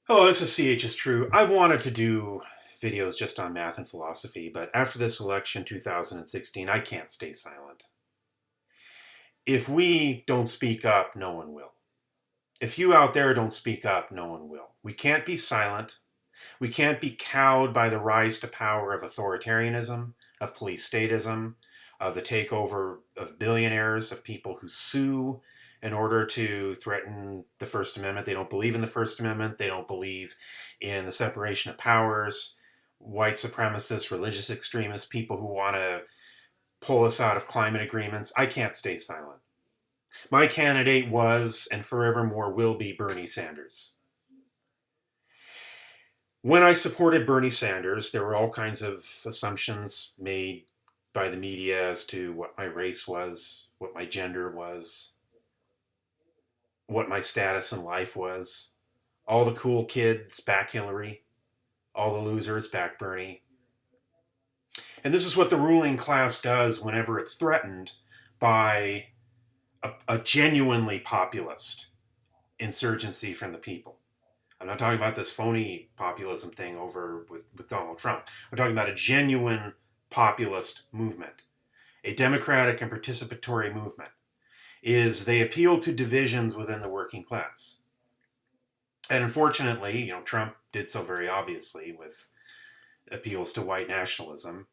Hello, this is CHistrue. I've wanted to do videos just on math and philosophy, but after this election 2016, I can't stay silent. If we don't speak up, no one will. If you out there don't speak up, no one will. We can't be silent. We can't be cowed by the rise to power of authoritarianism, of police statism, of the takeover of billionaires, of people who sue in order to threaten the First Amendment. They don't believe in the First Amendment. They don't believe in the separation of powers. White supremacists, religious extremists, people who want to pull us out of climate agreements. I can't stay silent. My candidate was and forevermore will be Bernie Sanders. When I supported Bernie Sanders, there were all kinds of assumptions made by the media as to what my race was, what my gender was, what my status in life was. All the cool kids back Hillary, all the losers back Bernie. And this is what the ruling class does whenever it's threatened by a genuinely populist insurgency from the people. I'm not talking about this phony populism thing over with Donald Trump. I'm talking about a genuine populist movement, a democratic and participatory movement. Is they appeal to divisions within the working class. And unfortunately, Trump did so very obviously with appeals to white nationalism.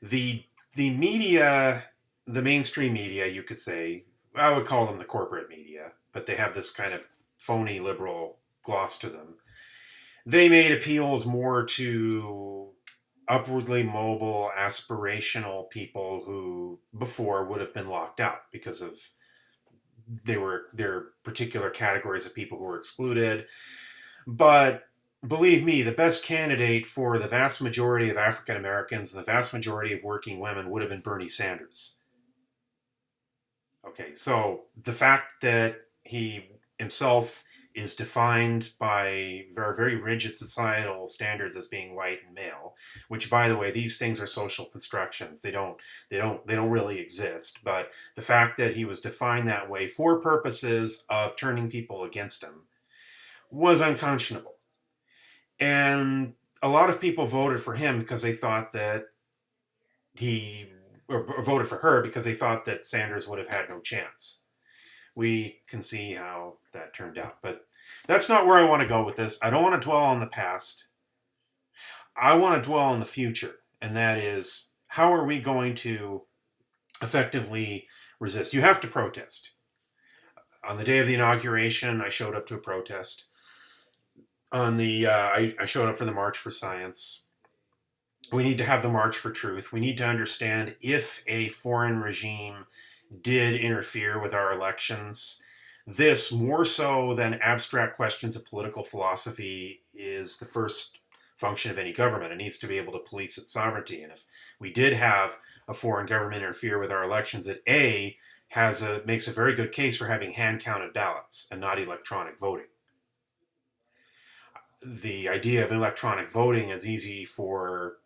The the media, the mainstream media, you could say, I would call them the corporate media, but they have this kind of phony liberal gloss to them. They made appeals more to upwardly mobile, aspirational people who before would have been locked out because of their particular categories of people who were excluded. But believe me, the best candidate for the vast majority of African Americans and the vast majority of working women would have been Bernie Sanders. Okay, so the fact that he himself is defined by very, very rigid societal standards as being white and male, which, by the way, these things are social constructions. They don't really exist. But the fact that he was defined that way for purposes of turning people against him was unconscionable. And a lot of people voted for him because they thought that he, or voted for her because they thought that Sanders would have had no chance. We can see how that turned out. But that's not where I want to go with this. I don't want to dwell on the past. I want to dwell on the future. And that is, how are we going to effectively resist? You have to protest. On the day of the inauguration, I showed up to a protest. I showed up for the March for Science. We need to have the March for Truth. We need to understand if a foreign regime did interfere with our elections. This, more so than abstract questions of political philosophy, is the first function of any government. It needs to be able to police its sovereignty. And if we did have a foreign government interfere with our elections, it makes a very good case for having hand-counted ballots and not electronic voting. The idea of electronic voting is easy for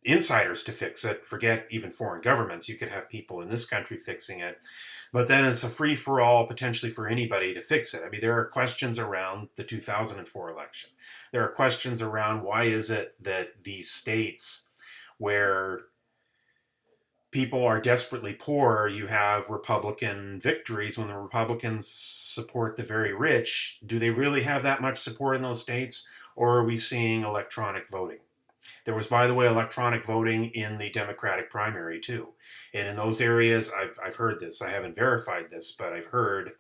insiders to fix it. Forget even foreign governments. You could have people in this country fixing it. But then it's a free-for-all potentially for anybody to fix it. I mean, there are questions around the 2004 election. There are questions around why is it that these states where people are desperately poor, you have Republican victories when the Republicans support the very rich. Do they really have that much support in those states? Or are we seeing electronic voting? There was, by the way, electronic voting in the Democratic primary, too. And in those areas, I've heard this. I haven't verified this, but I've heard,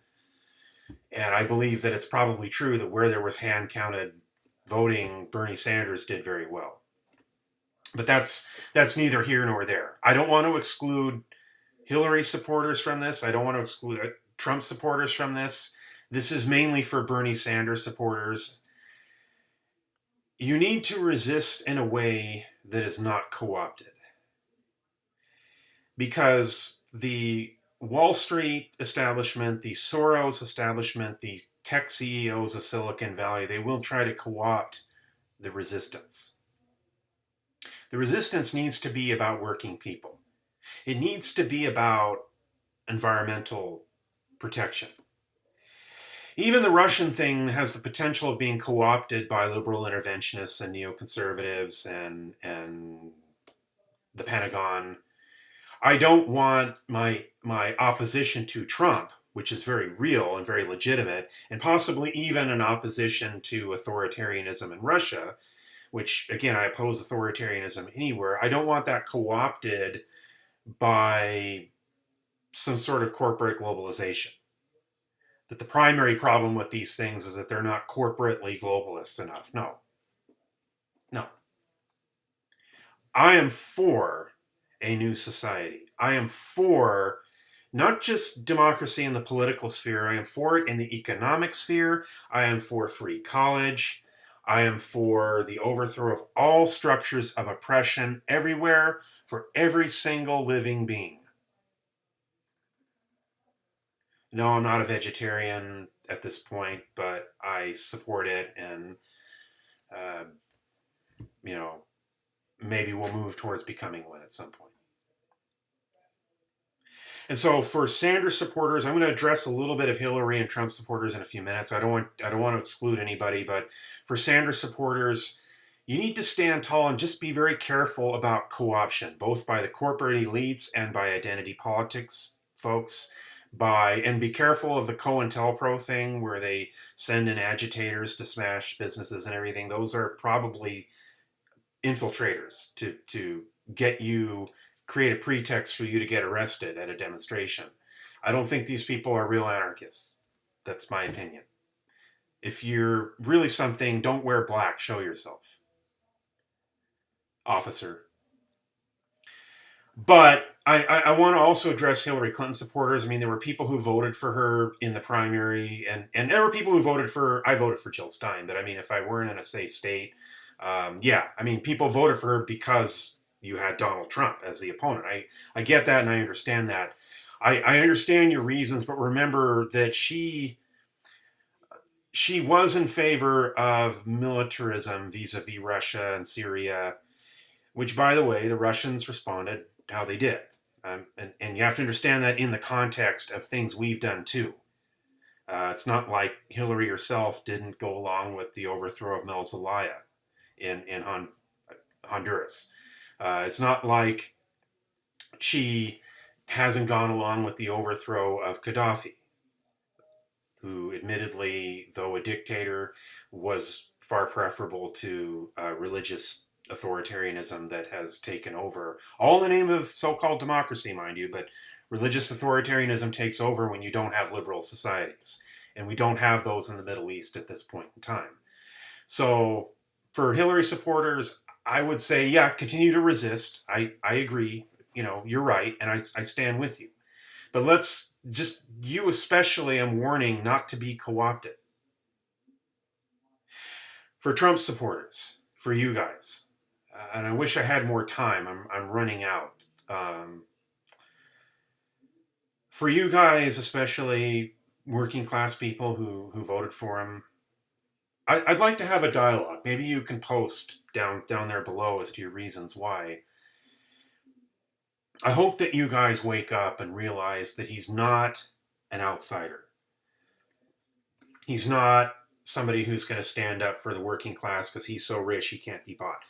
and I believe that it's probably true, that where there was hand-counted voting, Bernie Sanders did very well. But that's neither here nor there. I don't want to exclude Hillary supporters from this. I don't want to exclude Trump supporters from this. This is mainly for Bernie Sanders supporters. You need to resist in a way that is not co-opted. Because the Wall Street establishment, the Soros establishment, the tech CEOs of Silicon Valley, they will try to co-opt the resistance. The resistance needs to be about working people. It needs to be about environmental protection. Even the Russian thing has the potential of being co-opted by liberal interventionists and neoconservatives and the Pentagon. I don't want my opposition to Trump, which is very real and very legitimate, and possibly even an opposition to authoritarianism in Russia, which again I oppose authoritarianism anywhere. I don't want that co-opted by some sort of corporate globalization. That the primary problem with these things is that they're not corporately globalist enough. No, no. I am for a new society. I am for not just democracy in the political sphere, I am for it in the economic sphere. I am for free college. I am for the overthrow of all structures of oppression everywhere for every single living being. No, I'm not a vegetarian at this point, but I support it, and uh, you know, maybe we'll move towards becoming one at some point. And so, for Sanders supporters, I'm going to address a little bit of Hillary and Trump supporters in a few minutes. I don't want to exclude anybody, but for Sanders supporters, you need to stand tall and just be very careful about co-option, both by the corporate elites and by identity politics folks. And be careful of the COINTELPRO thing where they send in agitators to smash businesses and everything. Those are probably infiltrators to get you, create a pretext for you to get arrested at a demonstration. I don't think these people are real anarchists. That's my opinion. If you're really something, don't wear black. Show yourself, officer. But I want to also address Hillary Clinton supporters. I mean, there were people who voted for her in the primary, and there were people who I voted for Jill Stein, but I mean, if I weren't in a safe state, yeah, I mean, people voted for her because you had Donald Trump as the opponent. I get that and I understand that. I understand your reasons, but remember that she was in favor of militarism vis-a-vis Russia and Syria, which, by the way, the Russians responded how they did. And you have to understand that in the context of things we've done too. It's not like Hillary herself didn't go along with the overthrow of Mel Zelaya in Honduras. It's not like she hasn't gone along with the overthrow of Gaddafi, who admittedly, though a dictator, was far preferable to religious authoritarianism that has taken over, all in the name of so-called democracy, mind you, but religious authoritarianism takes over when you don't have liberal societies. And we don't have those in the Middle East at this point in time. So for Hillary supporters, I would say, yeah, continue to resist. I agree. You're right, and I stand with you. But you especially, I'm warning not to be co-opted. For Trump supporters, for you guys, and I wish I had more time. I'm running out. For you guys, especially working class people who voted for him, I'd like to have a dialogue. Maybe you can post down there below as to your reasons why. I hope that you guys wake up and realize that he's not an outsider. He's not somebody who's going to stand up for the working class because he's so rich he can't be bought.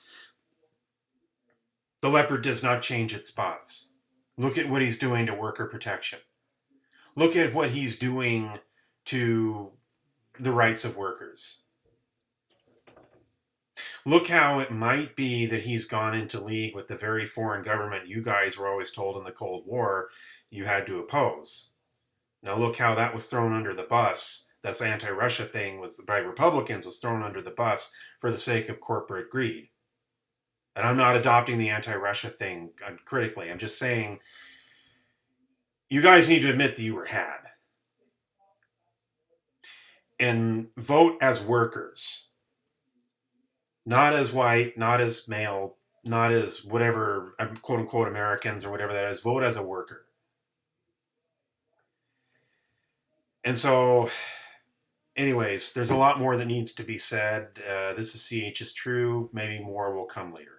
The leopard does not change its spots. Look at what he's doing to worker protection. Look at what he's doing to the rights of workers. Look how it might be that he's gone into league with the very foreign government you guys were always told in the Cold War you had to oppose. Now look how that was thrown under the bus. This anti-Russia thing by Republicans was thrown under the bus for the sake of corporate greed. And I'm not adopting the anti-Russia thing critically. I'm just saying you guys need to admit that you were had. And vote as workers. Not as white, not as male, not as whatever, quote unquote, Americans or whatever that is. Vote as a worker. And so, anyways, there's a lot more that needs to be said. This is CHistrue. Maybe more will come later.